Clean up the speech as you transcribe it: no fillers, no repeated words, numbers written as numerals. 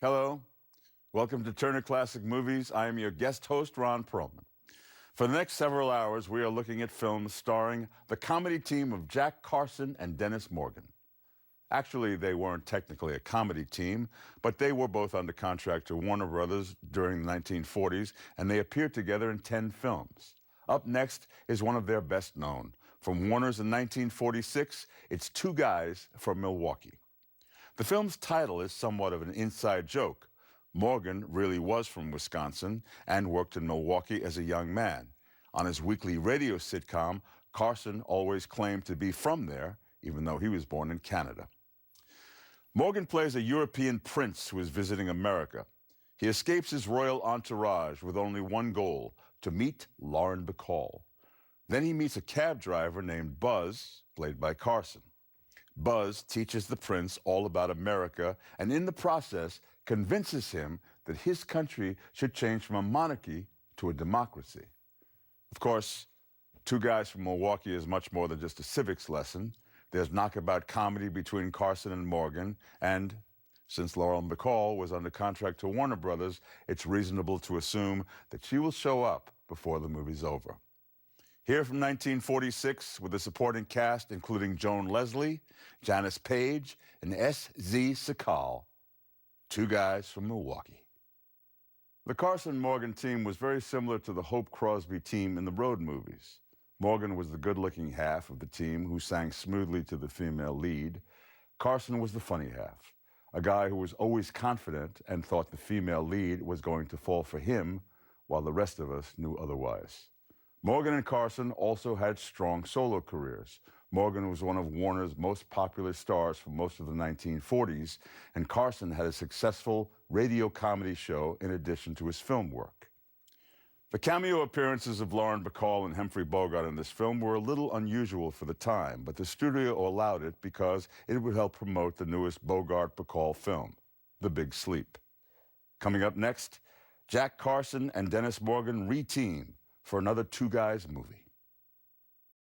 Hello. Welcome to Turner Classic Movies. I am your guest host, Ron Perlman. For the next several hours, we are looking at films starring the comedy team of Jack Carson and Dennis Morgan. Actually, they weren't technically a comedy team, but they were both under contract to Warner Brothers during the 1940s, and they appeared together in 10 films. Up next is one of their best known. From Warner's in 1946, it's Two Guys from Milwaukee. The film's title is somewhat of an inside joke. Morgan really was from Wisconsin and worked in Milwaukee as a young man. On his weekly radio sitcom, Carson always claimed to be from there, even though he was born in Canada. Morgan plays a European prince who is visiting America. He escapes his royal entourage with only one goal: to meet Lauren Bacall. Then he meets a cab driver named Buzz, played by Carson. Buzz teaches the prince all about America and in the process convinces him that his country should change from a monarchy to a democracy. Of course, Two Guys from Milwaukee is much more than just a civics lesson. There's knockabout comedy between Carson and Morgan, and since Lauren Bacall was under contract to Warner Brothers, it's reasonable to assume that she will show up before the movie's over. Here from 1946 with a supporting cast including Joan Leslie, Janice Page, and S.Z. Sakal, Two Guys from Milwaukee. The Carson-Morgan team was very similar to the Hope Crosby team in the Road movies. Morgan was the good-looking half of the team who sang smoothly to the female lead. Carson was the funny half, a guy who was always confident and thought the female lead was going to fall for him, while the rest of us knew otherwise. Morgan and Carson also had strong solo careers. Morgan was one of Warner's most popular stars for most of the 1940s, and Carson had a successful radio comedy show in addition to his film work. The cameo appearances of Lauren Bacall and Humphrey Bogart in this film were a little unusual for the time, but the studio allowed it because it would help promote the newest Bogart-Bacall film, The Big Sleep. Coming up next, Jack Carson and Dennis Morgan re-team for another Two Guys movie.